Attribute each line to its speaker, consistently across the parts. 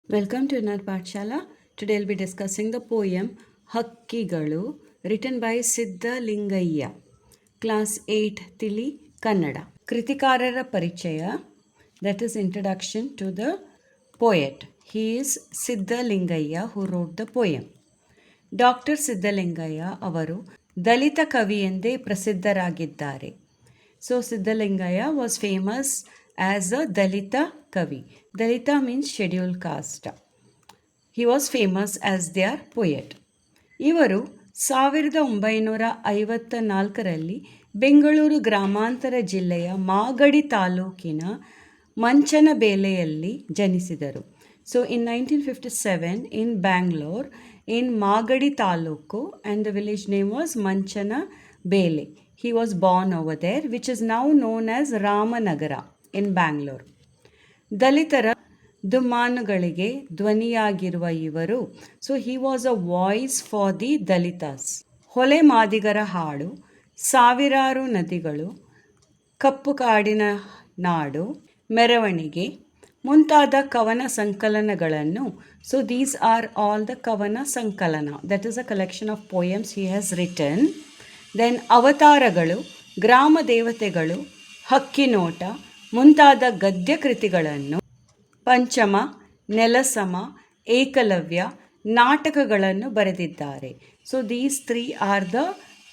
Speaker 1: Welcome to Inner Pathshala. Today I'll be discussing the poem Hakkigalu written by Siddhalingayya. Class 8 Tili Kannada. Kritikarara Parichaya, that is introduction to the poet. He is Siddhalingayya who wrote the poem. Doctor Siddalingaiah ಅವರು ದಲಿತ ಕವಿ ಎಂದೇ ಪ್ರಸಿದ್ಧರಾಗಿದ್ದಾರೆ. So Siddalingaiah was famous as a Dalit kavi. Dalit means scheduled caste. He was famous as their poet. ಇವರು 1954ರಲ್ಲಿ ಬೆಂಗಳೂರು ಗ್ರಾಮಾಂತರ ಜಿಲ್ಲೆಯ ಮಾಗಡಿ ತಾಲೂಕಿನ ಮಂಚನಬೇಲೆಯಲ್ಲಿ ಜನಿಸಿದರು. So in 1957 in Bangalore in Magadi Taluku, and the village name was Manchana Bele. He was born over there, which is now known as Ramanagara in Bangalore. ದಲಿತರ ದುಮ್ಮಾನುಗಳಿಗೆ ಧ್ವನಿಯಾಗಿರುವ ಇವರು, so he was a voice for the Dalits. ಹೊಲೆ ಮಾದಿಗರ ಹಾಡು, ಸಾವಿರಾರು ನದಿಗಳು, ಕಪ್ಪು ಕಾಡಿನ ನಾಡು, ಮೆರವಣಿಗೆ ಮುಂತಾದ ಕವನ ಸಂಕಲನಗಳನ್ನು, so these are all the kavana sankalana, that is a collection of poems he has written. Then ಅವತಾರಗಳು, ಗ್ರಾಮ ದೇವತೆಗಳು, ಹಕ್ಕಿನೋಟ ಮುಂತಾದ ಗದ್ಯ ಕೃತಿಗಳನ್ನು, ಪಂಚಮ, ನೆಲಸಮ, ಏಕಲವ್ಯ ನಾಟಕಗಳನ್ನು ಬರೆದಿದ್ದಾರೆ. So these 3 are the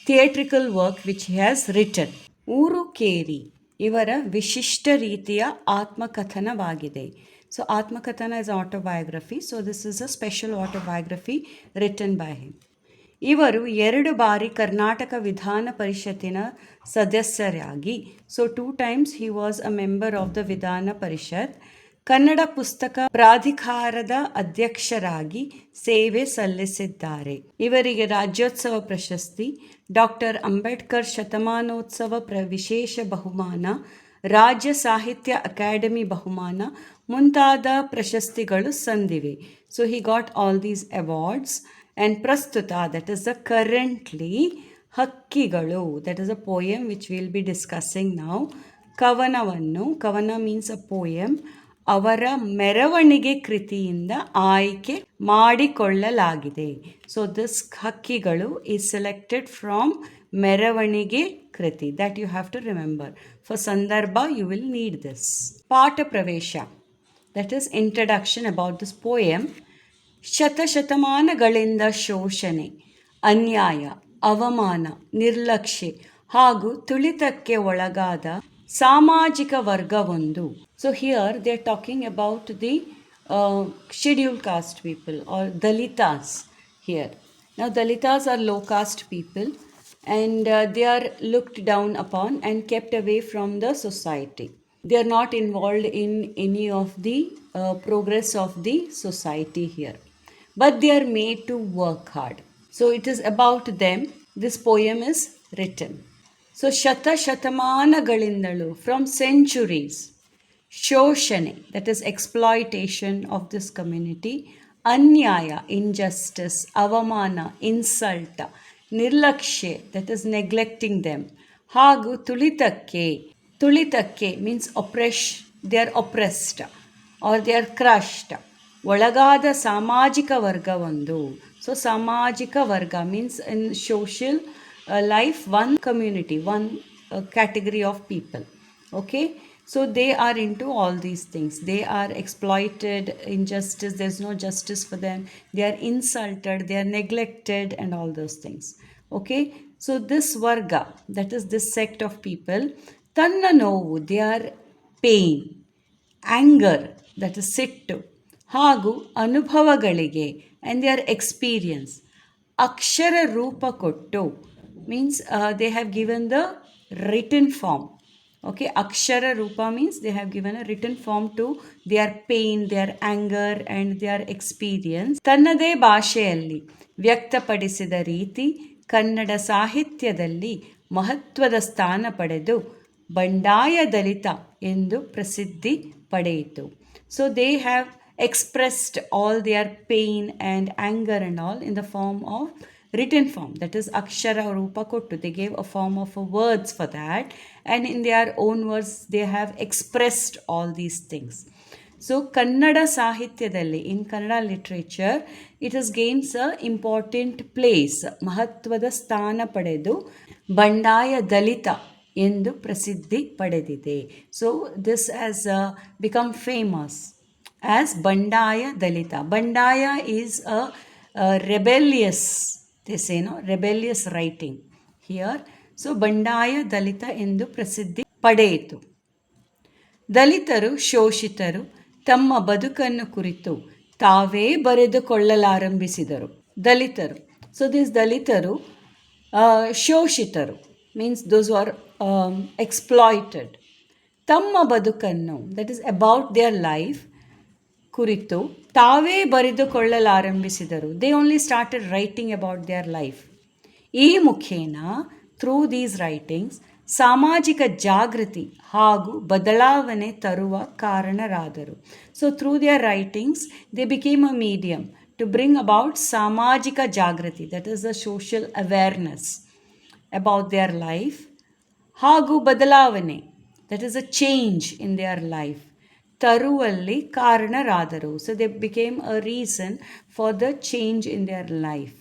Speaker 1: theatrical work which he has written. ಊರು ಕೇರಿ ಇವರ ವಿಶಿಷ್ಟ ರೀತಿಯ ಆತ್ಮಕಥನವಾಗಿದೆ. So atmakathana is autobiography. So this is a special autobiography written by him. ಇವರು 2 ಬಾರಿ ಕರ್ನಾಟಕ ವಿಧಾನ ಪರಿಷತ್ತಿನ ಸದಸ್ಯರಾಗಿ, so 2 times he was a member of the Vidhana Parishat. Kannada ಪುಸ್ತಕ ಪ್ರಾಧಿಕಾರದ ಅಧ್ಯಕ್ಷರಾಗಿ ಸೇವೆ ಸಲ್ಲಿಸಿದ್ದಾರೆ. ಇವರಿಗೆ ರಾಜ್ಯೋತ್ಸವ ಪ್ರಶಸ್ತಿ, ಡಾಕ್ಟರ್ ಅಂಬೇಡ್ಕರ್ ಶತಮಾನೋತ್ಸವ ವಿಶೇಷ ಬಹುಮಾನ, ರಾಜ್ಯ ಸಾಹಿತ್ಯ ಅಕಾಡೆಮಿ ಬಹುಮಾನ ಮುಂತಾದ ಪ್ರಶಸ್ತಿಗಳು ಸಂದಿವೆ. So he got all these awards. And ಪ್ರಸ್ತುತ, ದಟ್ ಈಸ್ ದ ಕರೆಂಟ್ಲಿ ಹಕ್ಕಿಗಳು, that is a poem which will be discussing ನಾವು. ಕವನ ಮೀನ್ಸ್ ಅ ಪೋಯಮ್, ಅವರ ಮೆರವಣಿಗೆ ಕೃತಿಯಿಂದ ಆಯ್ಕೆ ಮಾಡಿಕೊಳ್ಳಲಾಗಿದೆ. ಸೊ ದಿಸ್ ಹಕ್ಕಿಗಳು is selected from Meravanige kruti. That you have to remember. For sandarbha you will need this. Paata pravesha, that is introduction about this poem. ಶತಶತಮಾನಗಳಿಂದ ಶೋಷಣೆ, ಅನ್ಯಾಯ, ಅವಮಾನ, ನಿರ್ಲಕ್ಷ್ಯ ಹಾಗೂ ತುಳಿತಕ್ಕೆ ಒಳಗಾದ ಸಾಮಾಜಿಕ ವರ್ಗವೊಂದು. So here they are talking about the scheduled caste people or Dalitas here. Now Dalitas are low caste people, and they are looked down upon and kept away from the society. They are not involved in any of the progress of the society here, but they are made to work hard. So it is about them this poem is written. So ಶತಮಾನಗಳಿಂದಲೂ, from centuries, ಶೋಷಣೆ, that is exploitation of this community, ಅನ್ಯಾಯ, injustice, ಅವಮಾನ, insult, ನಿರ್ಲಕ್ಷ್ಯ, that is neglecting them, ಹಾಗೂ ತುಳಿತಕ್ಕೆ means they are oppressed or they are crushed, ಒಳಗಾದ ಸಾಮಾಜಿಕ ವರ್ಗವೊಂದು. So ಸಾಮಾಜಿಕ ವರ್ಗ means in social life, one community, one category of people. Okay, so they are into all these things. They are exploited, injustice, there's no justice for them, they are insulted, they are neglected, and all those things. Okay, so this varga, that is this sect of people, tanna novu, their pain, anger, that is sittu, ಹಾಗೂ ಅನುಭವಗಳಿಗೆ, and their experience, ಅಕ್ಷರ ರೂಪ ಕೊಟ್ಟು, means they have given the written form. Okay, akshara rupa means they have given a written form to their pain, their anger, and their experience. ತನ್ನದೇ ಭಾಷೆಯಲ್ಲಿ ವ್ಯಕ್ತಪಡಿಸಿದ ರೀತಿ ಕನ್ನಡ ಸಾಹಿತ್ಯದಲ್ಲಿ ಮಹತ್ವದ ಸ್ಥಾನ ಪಡೆದು ಬಂಡಾಯ ದಲಿತ ಎಂದು ಪ್ರಸಿದ್ಧಿ ಪಡೆಯಿತು. So they have expressed all their pain and anger and all in the form of written form, that is akshara rupa kottu. They gave a form of words for that, and in their own words they have expressed all these things. So Kannada ಸಾಹಿತ್ಯದಲ್ಲಿ in Kannada literature it has gains a important place, ಮಹತ್ವದ ಸ್ಥಾನ ಪಡೆದು ಬಂಡಾಯ ದಲಿತ ಎಂದು ಪ್ರಸಿದ್ಧಿ ಪಡೆದಿದೆ. So this has become famous as Bandaya Dalit. Bandaya is a rebellious, this ಏನೋ rebellious writing here. So Bandaya Dalit ಎಂದು ಪ್ರಸಿದ್ಧಿ ಪಡೆಯಿತು. ದಲಿತರು ಶೋಷಿತರು ತಮ್ಮ ಬದುಕನ್ನು ಕುರಿತು ತಾವೇ ಬರೆದುಕೊಳ್ಳಲಾರಂಭಿಸಿದರು. ದಲಿತರು, ಸೊ ದಿಸ್ ದಲಿತರು ಶೋಷಿತರು ಮೀನ್ಸ್ ದೋಸ್ ಆರ್ ಎಕ್ಸ್ಪ್ಲಾಯ್ಟೆಡ್. ತಮ್ಮ ಬದುಕನ್ನು, that is about their life, ಕುರಿತು ತಾವೇ ಬರೆದುಕೊಳ್ಳಲಾರಂಭಿಸಿದರು. They only started writing about their life. ಈ ಮುಖೇನ ಥ್ರೂ ದೀಸ್ ರೈಟಿಂಗ್ಸ್ ಸಾಮಾಜಿಕ ಜಾಗೃತಿ ಹಾಗೂ ಬದಲಾವಣೆ ತರುವ ಕಾರಣರಾದರು. So through their writings they became a medium to bring about samajika jagruti, that is the social awareness about their life, ಹಾಗೂ ಬದಲಾವಣೆ, that is a change in their life, ತರುವಲ್ಲಿ ಕಾರಣರಾದರು. So they became a reason for the change in their life.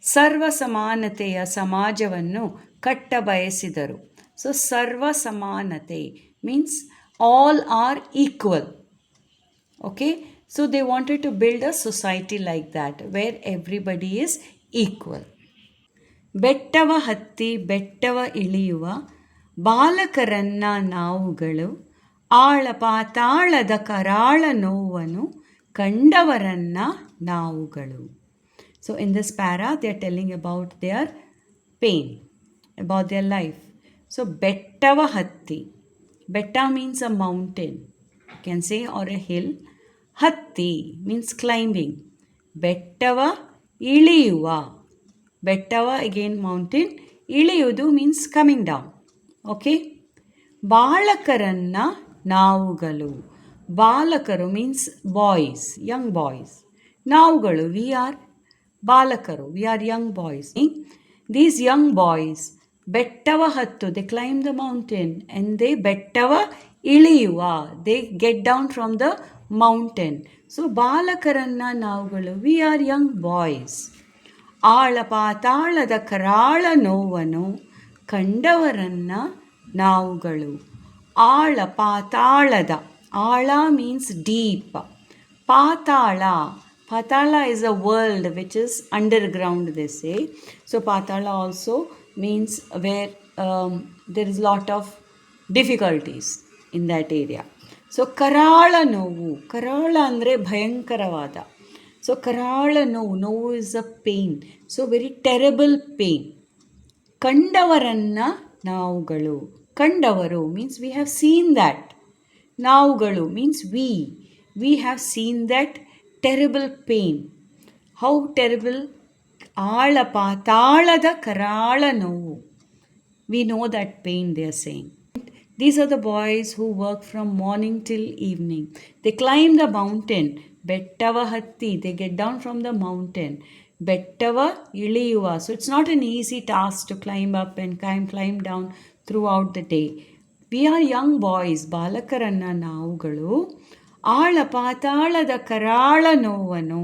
Speaker 1: ಸರ್ವ ಸಮಾನತೆಯ ಸಮಾಜವನ್ನು ಕಟ್ಟ ಬಯಸಿದರು. So sarva samanate means all are equal. Okay, so they wanted to build a society like that wear everybody is equal. ಬೆಟ್ಟವ ಹತ್ತಿ ಬೆಟ್ಟವ ಇಳಿಯುವ ಬಾಲಕರನ್ನ ನಾವುಗಳು, ಆಳ ಪಾತಾಳದ ಕರಾಳ ನೋವನ್ನು ಕಂಡವರನ್ನ ನಾವುಗಳು. So in this para they are telling about their pain, about their life. So bettava hatti, betta means a mountain, you can say, or a hill. Hatti means climbing. Bettava iliyuva, bettava again mountain, iliyudu means coming down. Okay, balakaranna navugalu, balakaru means boys, young boys. Navugalu, we are balakaru, we are young boys. These young boys, bettava hattu, they climb the mountain, and they bettava iliyuva, they get down from the mountain. So balakaranna navugalu, we are young boys. ಆಳ ಪಾತಾಳದ ಕರಾಳ ನೋವನ್ನು ಕಂಡವರನ್ನ ನಾವುಗಳು. ಆಳ ಪಾತಾಳದ, ಆಳ means deep, Patala, Patala is a world which is underground, they say. So Patala also means where there is lot of difficulties in that area. So Karala novu, Karala andre bhayankaravada. So Karala novu, novu is a pain. So very terrible pain. Kandavaranna navugalu. Kandavaru means we have seen that. Navugalu means we have seen that terrible pain. How terrible? ಆಳ ಪಾತಾಳದ ಕರಾಳ ನೋವು. We know that pain, they are saying. These are the boys who work from morning till evening. They climb the mountain. Bettava hatti, they get down from the mountain. Bettava iliyuva. So it's not an easy task to climb up and climb down throughout the day. We are young boys. Balakaranna navugalu. ಆಳ ಪಾತಾಳದ ಕರಾಳ ನೋವನ್ನು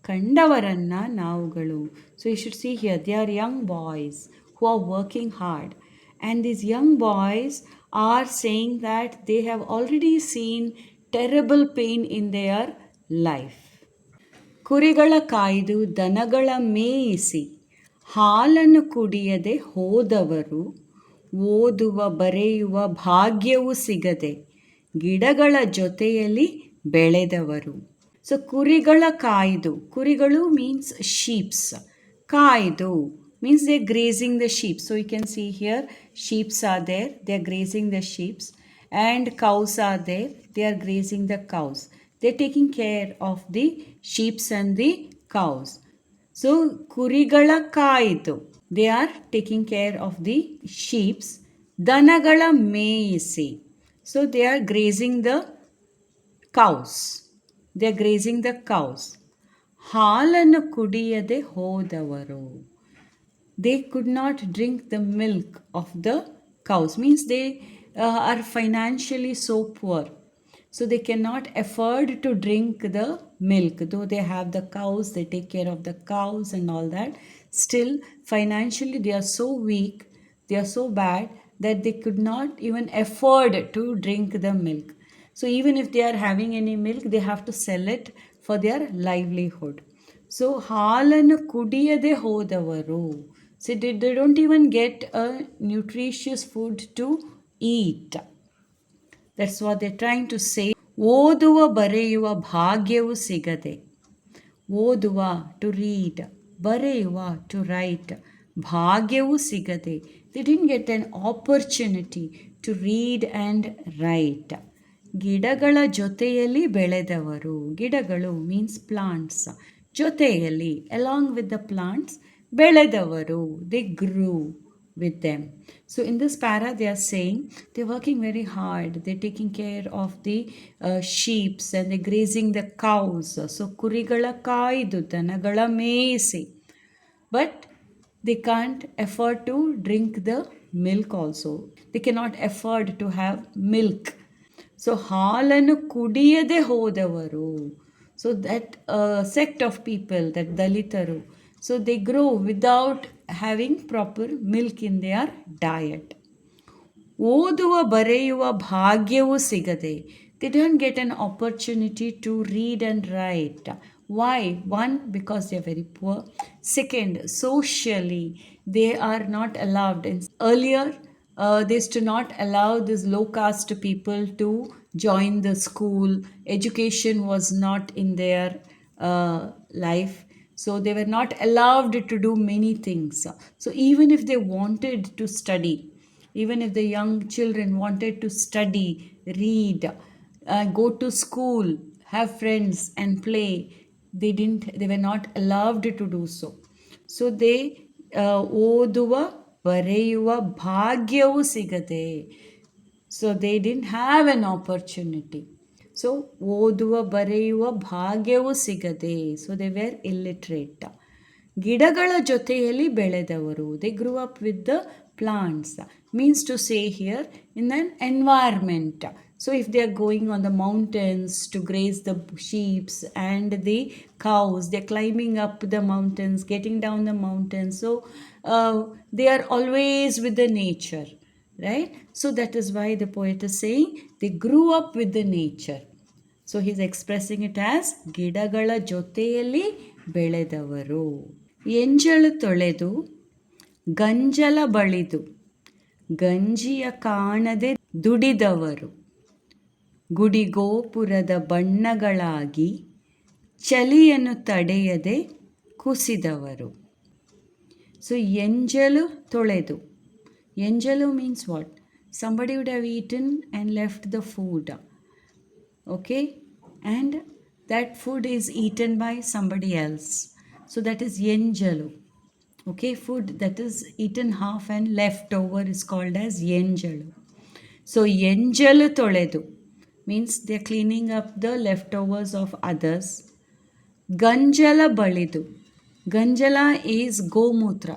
Speaker 1: ಕಂಡವರನ್ನ ನಾವುಗಳು. So you should see here they are young boys who are working hard, and these young boys are saying that they have already seen terrible pain in their life. ಕುರಿಗಳ ಕಾಯ್ದು ದನಗಳ ಮೇಯಿಸಿ ಹಾಲನ್ನು ಕುಡಿಯದೆ ಹೋದವರು, ಓದುವ ಬರೆಯುವ ಭಾಗ್ಯವೂ ಸಿಗದೆ ಗಿಡಗಳ ಜೊತೆಯಲ್ಲಿ ಬೆಳೆದವರು. ಸೊ ಕುರಿಗಳ ಕಾಯ್ದು, ಕುರಿಗಳು ಮೀನ್ಸ್ ಶೀಪ್ಸ್, ಕಾಯ್ದು means they are grazing the sheep. So you can see here sheeps are there, they are grazing the sheeps, and cows are there, they are grazing the cows. They are taking care of the sheeps and the cows. So kurigala kaaidu, they are taking care of the sheeps. Danagala meisi, so they are grazing the cows, they are grazing the cows. ಹಾಲನ್ನು ಕುಡಿಯದೆ ಹೋದವರು, they could not drink the milk of the cows, means they are financially so poor, So they cannot afford to drink the milk, though they have the cows, they take care of the cows and all that. Still, financially they are so weak, they are so bad that they could not even afford to drink the milk. So even if they are having any milk, they have to sell it for their livelihood. So ಹಾಲನ್ನು ಕುಡಿಯದೆ ಹೋದವರು, so they don't even get a nutritious food to eat. That's what they're trying to say. ಓದುವ ಬರೆಯುವ ಭಾಗ್ಯವು ಸಿಗದೆ, ಓದುವ to read, ಬರೆಯುವ to right, ಭಾಗ್ಯವು ಸಿಗದೆ, they didn't get an opportunity to read and write. ಗಿಡಗಳ ಜೊತೆಯಲ್ಲಿ ಬೆಳೆದವರು, ಗಿಡಗಳು ಮೀನ್ಸ್ ಪ್ಲಾಂಟ್ಸ್, ಜೊತೆಯಲ್ಲಿ ಅಲಾಂಗ್ ವಿತ್ ದ ಪ್ಲಾಂಟ್ಸ್, ಬೆಳೆದವರು, they grew with them. So in this para they are saying they're working very hard, they're taking care of the sheeps and they're grazing the cows. So ಕುರಿಗಳ ಕಾಯ್ದು ದನಗಳ ಮೇಯಿಸಿ, but they can't afford to drink the milk also, they cannot afford to have milk. So ಹಾಲನ್ನು ಕುಡಿಯದೆ ಹೋದವರು, so that sect of people, that dalitaru, so they grow without having proper milk in their diet. ಓದುವ ಬರೆಯುವ ಭಾಗ್ಯವು ಸಿಗದೆ, they don't get an opportunity to read and write. Why? One, because they are very poor. Second, socially they are not allowed. Earlier they used to not allow these low caste people to join the school. Education was not in their life, so they were not allowed to do many things. So even if they wanted to study, even if the young children wanted to study, read, go to school, have friends and play, they were not allowed to do so. So they ಓದುವ ಬರೆಯುವ ಭಾಗ್ಯವು ಸಿಗದೆ, so they didn't have an opportunity. So ಓದುವ ಬರೆಯುವ ಭಾಗ್ಯವು ಸಿಗದೆ, so they were illiterate. ಗಿಡಗಳ ಜೊತೆಯಲ್ಲಿ ಬೆಳೆದವರು, they grew up with the plants, means to say here in an environment. So if they are going on the mountains to graze the sheep and the cows, they are climbing up the mountains, getting down the mountains, so they are always with the nature, right? So that is why the poet is saying they grew up with the nature. So he's expressing it as ಗಿಡಗಳ ಜೊತೆಯಲ್ಲಿ ಬೆಳೆದವರು. ಎಂಜಲು ತೊಳೆದು ಗಂಜಲ ಬಳಿದು ಗಂಜಿಯ ಕಾಣದೆ ದುಡಿದವರು, ಗುಡಿಗೋಪುರದ ಬಣ್ಣಗಳಾಗಿ ಚಲಿಯನ್ನು ತಡೆಯದೆ ಕುಸಿದವರು. So ಎಂಜಲು ತೊಳೆದು, ಎಂಜಲು means what? Somebody would have eaten and left the food, okay, and that food is eaten by somebody else, so that is enjalu. Okay, food that is eaten half and left over is called as enjalu. So enjalu toledu means they are cleaning up the leftovers of others. Ganjala balidu, ganjala is gomutra,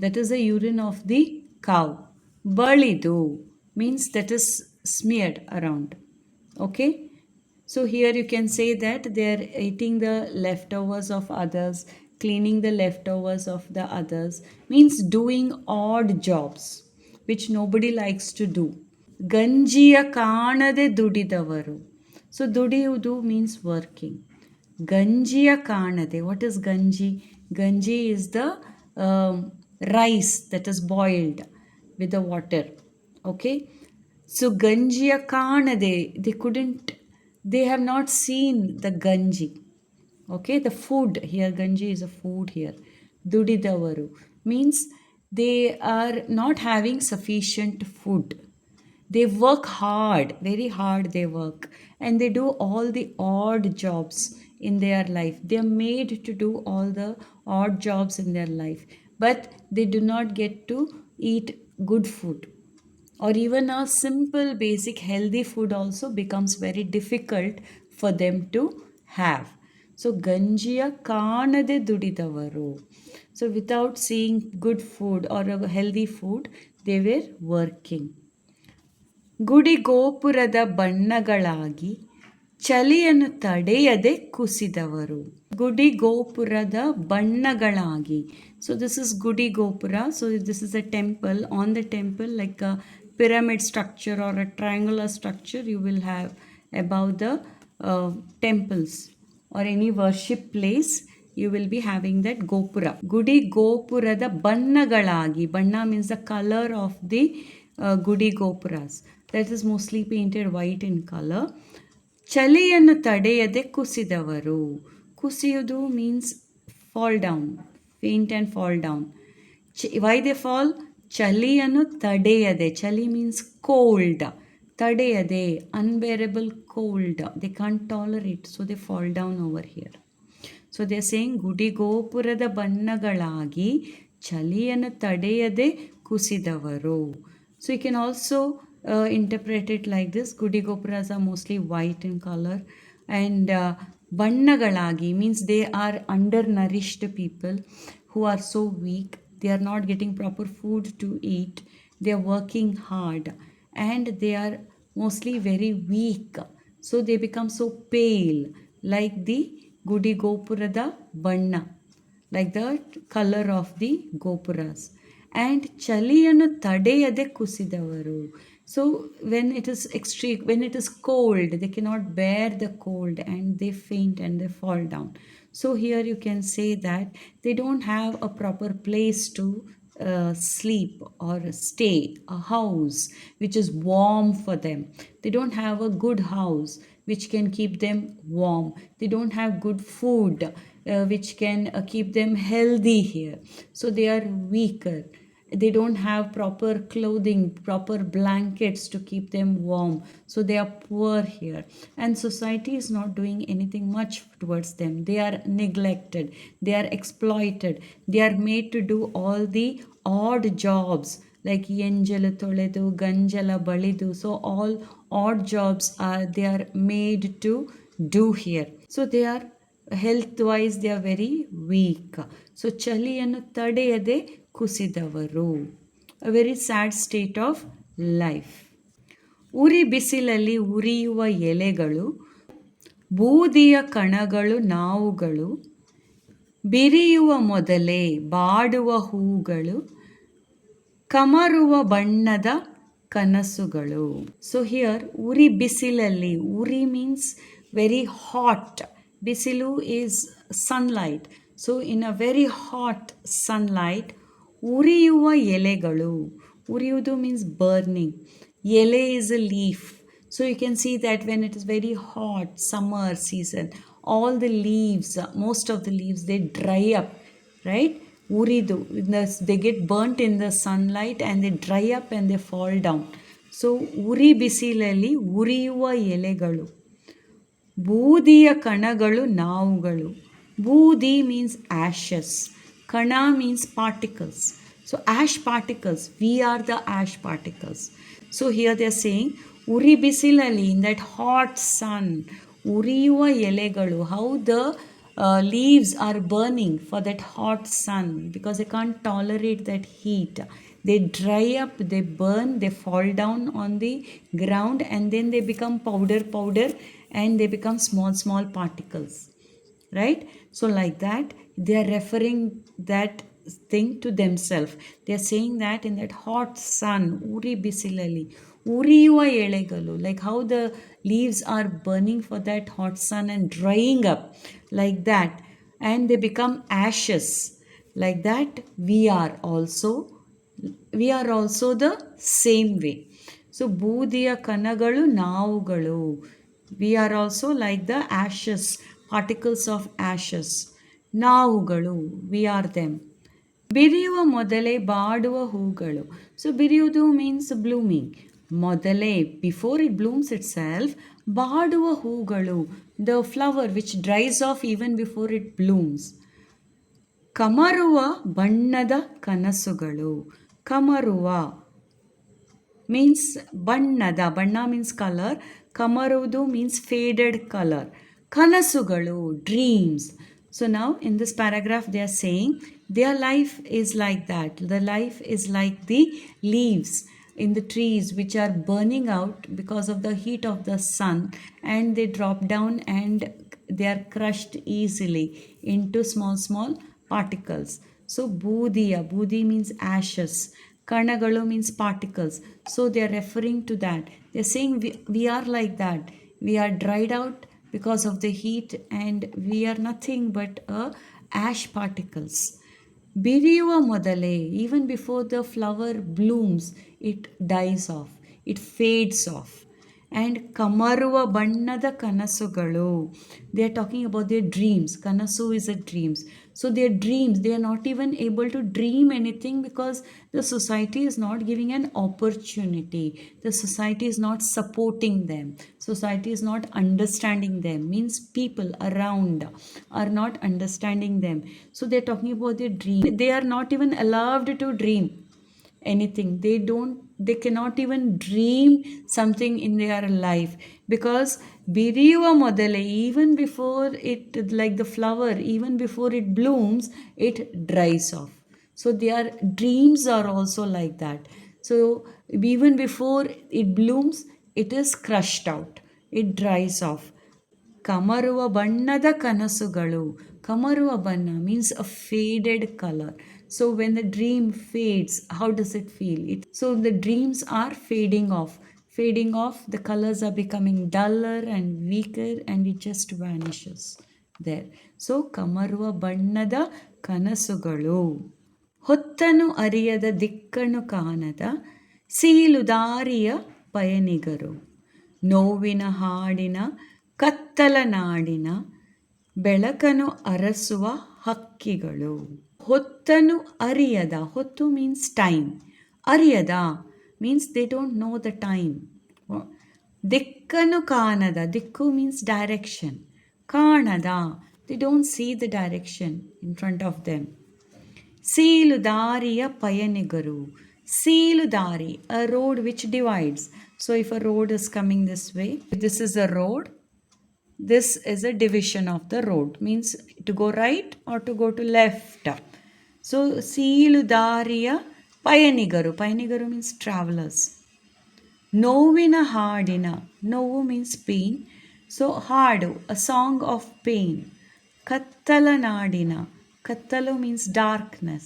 Speaker 1: that is the urine of the cow. Balidu means that is smeared around. Okay, so here you can say that they are eating the leftovers of others, cleaning the leftovers of the others, means doing odd jobs which nobody likes to do. ಗಂಜಿಯ ಕಾಣದೆ ದುಡಿದವರು, so ದುಡಿಯುವುದು means working. ಗಂಜಿಯ ಕಾಣದೆ, what is ganji? Ganji is the rice that is boiled with the water. Okay, so ganjiya kaanade, they have not seen the ganji. Okay, the food here, ganji is a food here. Dudidavaru means they are not having sufficient food. They work hard, very hard they work, and they do all the odd jobs in their life. They are made to do all the odd jobs in their life, but they do not get to eat good food, or even a simple basic healthy food also becomes very difficult for them to have. So ganjiya kaanade dudidavaru, so without seeing good food or a healthy food, they were working. ಗುಡಿ ಗೋಪುರದ ಬಣ್ಣಗಳಾಗಿ ಚಳಿಯನ್ನು ತಡೆಯದೆ ಕುಸಿದವರು. ಗುಡಿ ಗೋಪುರದ ಬಣ್ಣಗಳಾಗಿ. So this is Gudi Gopura. So this is a temple. On the temple, like a pyramid structure or a triangular structure, you will have above the temples or any worship place, you will be having that gopura. Gudi Gopurada Bannagalagi. Banna means the color of the Gudi Gopuras. That is mostly painted white in color. ಚಳಿಯನ್ನು ತಡೆಯದೆ ಕುಸಿದವರು. ಕುಸಿಯುವುದು means fall down, faint and fall down. Why they fall? ಚಳಿಯನ್ನು ತಡೆಯದೆ. ಚಳಿ means cold. ತಡೆಯದೆ, unbearable cold. They can't tolerate, so they fall down over here. So they are saying ಗುಡಿ ಗೋಪುರದ ಬಣ್ಣಗಳಾಗಿ ಚಳಿಯನ್ನು ತಡೆಯದೆ ಕುಸಿದವರು. So you can also interpret it like this. Gudi Gopuras are mostly white in color, and Bannagalagi means they are undernourished people who are so weak. They are not getting proper food to eat. They are working hard and they are mostly very weak. So they become so pale, like the Gudi Gopurada Banna, like the color of the Gopuras. And ಚಳಿಯನ್ನು ತಡೆಯದೆ ಕುಸಿದವರು. So when it is extreme, when it is cold, they cannot bear the cold and they faint and they fall down. So here you can say that they don't have a proper place to sleep or stay, a house which is warm for them. They don't have a good house which can keep them warm. They don't have good food which can keep them healthy here. So they are weaker. They don't have proper clothing, proper blankets to keep them warm. So they are poor here. And society is not doing anything much towards them. They are neglected. They are exploited. They are made to do all the odd jobs like ಎಂಜಲು ತೊಳೆದು ಗಂಜಲ ಬಳಿದು. So all odd jobs they are made to do here. So they are health wise they are very weak. So ಚಳಿಯನ್ನು ತಡೆಯದೆ ಕುಸಿದವರು. A very sad state of life. ಉರಿ ಬಿಸಿಲಲ್ಲಿ ಉರಿಯುವ ಎಲೆಗಳು, ಬೂದಿಯ ಕಣಗಳು ನಾವುಗಳು, ಬಿರಿಯುವ ಮೊದಲೇ ಬಾಡುವ ಹೂಗಳು, ಕಮರುವ ಬಣ್ಣದ ಕನಸುಗಳು. So here ಉರಿ ಬಿಸಿಲಲ್ಲಿ, ಉರಿ means very hot. Bisilu is sunlight. So in a very hot sunlight, ಉರಿಯುವ ಎಲೆಗಳು. ಉರಿಯುವುದು means burning. Ele is a leaf. So you can see that when it is very hot summer season, all the leaves, most of the leaves, they dry up, right? Uridu, they get burnt in the sunlight and they dry up and they fall down. So ಉರಿ ಬಿಸಿಲಲ್ಲಿ ಉರಿಯುವ ಎಲೆಗಳು, ಬೂದಿಯ ಕಣಗಳು ನಾವುಗಳು. ಬೂದಿ means ashes. Kana means particles. So ash particles, we are the ash particles. So here they are saying, uri bisilali, in that hot sun, uriyuva elegalu, how the leaves are burning for that hot sun because they can't tolerate that heat. They dry up, they burn, they fall down on the ground and then they become powder and they become small particles. Right? So like that, they are referring that thing to themselves. They are saying that in that hot sun, uri bisilali, uriyuva elegalu, like how the leaves are burning for that hot sun and drying up, like that, and they become ashes. Like that, we are also the same way. So ಬೂದಿಯ ಕಣಗಳು ನಾವುಗಳು, we are also like the ashes, particles of ashes. ನಾವುಗಳು, we are them. ಬಿರಿಯುವ ಮೊದಲೇ ಬಾಡುವ ಹೂಗಳು. So ಬಿರಿಯುವುದು means blooming. ಮೊದಲೇ, before it blooms itself, ಬಾಡುವ ಹೂಗಳು, the flower which dries off even before it blooms. ಕಮರುವ ಬಣ್ಣದ ಕನಸುಗಳು. ಕಮರುವ means ಬಣ್ಣದ, ಬಣ್ಣ means color, ಕಮರುವುದು means faded color. ಕನಸುಗಳು, dreams. So now in this paragraph they are saying their life is like that. The life is like the leaves in the trees which are burning out because of the heat of the sun, and they drop down and they are crushed easily into small small particles. So budi means ashes, kanagalu means particles. So they are referring to that. They're saying we are like that. We are dried out because of the heat, and we are nothing but ash particles. ಬಿರಿಯುವ ಮೊದಲೇ, even before the flower blooms, it dies off, it fades off. And ಕಮರುವ ಬಣ್ಣದ ಕನಸುಗಳು, they are talking about their dreams. Kanasu is a dreams. So their dreams, they are not even able to dream anything because the society is not giving an opportunity. The society is not supporting them. Society is not understanding them. Means people around are not understanding them. So they're talking about their dream. They are not even allowed to dream anything. They cannot even dream something in their life because ಬಿರಿಯುವ ಮೊದಲೇ, even before it, like the flower, even before it blooms, it dries off. So their dreams are also like that. So even before it blooms, it is crushed out, it dries off. ಕಮರುವ ಬಣ್ಣದ ಕನಸುಗಳು. ಕಮರುವ ಬಣ್ಣ means a faded color. So when the dream fades, how does it feel? So the dreams are fading off. Fading off, the colors are becoming duller and weaker, and it just vanishes there. So ಕಮರುವ ಬಣ್ಣದ ಕನಸುಗಳು. ಹೊತ್ತನು ಅರಿಯದ ದಿಕ್ಕನು ಕಾಣದ ಸೀಲುದಾರಿಯ ಪಯಣಿಗರು. ನೋವಿನ ಹಾಡಿನ ಕತ್ತಲ ನಾಡಿನ ಬೆಳಕನು ಅರಸುವ ಹಕ್ಕಿಗಳು. ಹೊತ್ತನು ಅರಿಯದ, ಹೊತ್ತು ಮೀನ್ಸ್ ಟೈಮ್, ಅರಿಯದ means they don't know the time. ದಿಕ್ಕನು ಕಾಣದ, ದಿಕ್ಕು means direction. ಕಾಣದ, they don't see the direction in front of them. ಸೀಲುದಾರಿಯ ಪಯಣಿಗರು. ಸೀಲುದಾರಿ, a road which divides. So if a road is coming this way, this is a road, this is a division of the road, means to go right or to go to left. So ಸೀಲುದಾರಿಯ ಪಯಣಿಗರು, ಪಯಣಿಗರು means travelers. ನೋವಿನ ಹಾಡಿನ, ನೋವು means pain, so ಹಾಡು, a song of pain. ಕತ್ತಲ ನಾಡಿನ, ಕತ್ತಲು means darkness,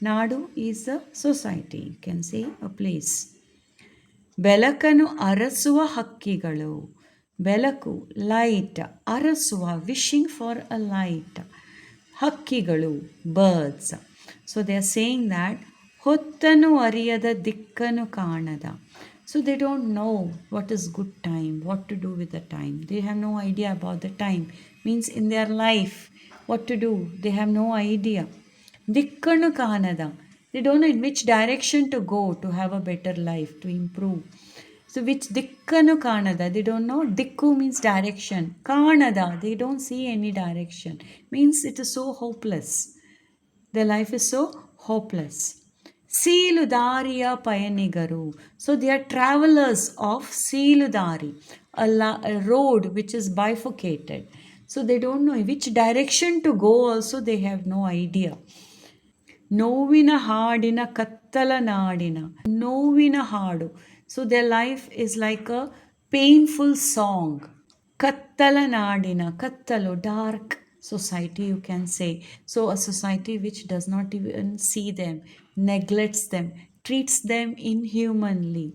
Speaker 1: Nadu is a society, you can say a place. ಬೆಳಕನು ಅರಸುವ ಹಕ್ಕಿಗಳು. ಬೆಳಕು, light, ಅರಸುವ, ವಿಶಿಂಗ್ ಫಾರ್ ಅ ಲೈಟ್. ಹಕ್ಕಿಗಳು, birds. So they are saying that ಹೊತ್ತನು ಅರಿಯದ ದಿಕ್ಕನು ಕಾಣದ. So they don't know what is good time, what to do with the time. They have no idea about the time. Means in their life, what to do. They have no idea. Dikkanu kanada. They don't know in which direction to go to have a better life, to improve. So which dikkanu kanada, they don't know. Dikku means direction. Kanada, they don't see any direction. Means it is so hopeless. Their life is so hopeless. ಸೀಲುದಾರಿಯ ಪಯಣಿಗರು. So they are travelers of ಸೀಲುದಾರಿ, a road which is bifurcated. So they don't know which direction to go also, they have no idea. ನೋವಿನ ಹಾಡಿನ ಕತ್ತಲ ನಾಡಿನ, ನೋವಿನ ಹಾಡು. So their life is like a painful song. ಕತ್ತಲ ನಾಡಿನ, ಕತ್ತಲು, dark society, you can say. So a society which does not even see them, neglects them, treats them inhumanly,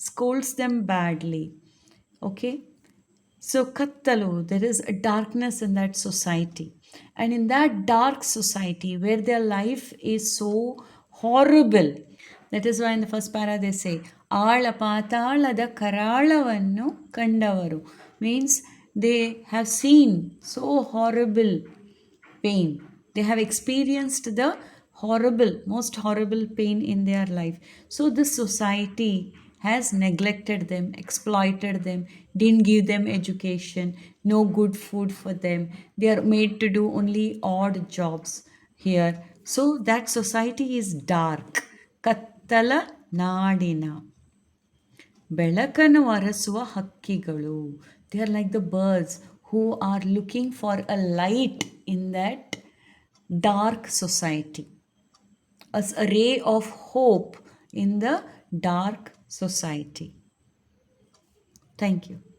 Speaker 1: scolds them badly. Okay? So kattalu, there is a darkness in that society. And in that dark society where their life is so horrible, that is why in the first para they say, ಆಳ ಪಾತಾಳದ ಕರಾಳವನ್ನು ಕಂಡವರು. Means they have seen so horrible pain. They have experienced the most horrible pain in their life. So this society has neglected them, exploited them, didn't give them education, no good food for them. They are made to do only odd jobs here. So that society is dark. Kattala ನಾಡಿನ. ಬೆಳಕನ್ನು ಅರಸುವ ಹಕ್ಕಿಗಳು. They are like the birds who are looking for a light in that dark society. As a ray of hope in the dark society. Thank you.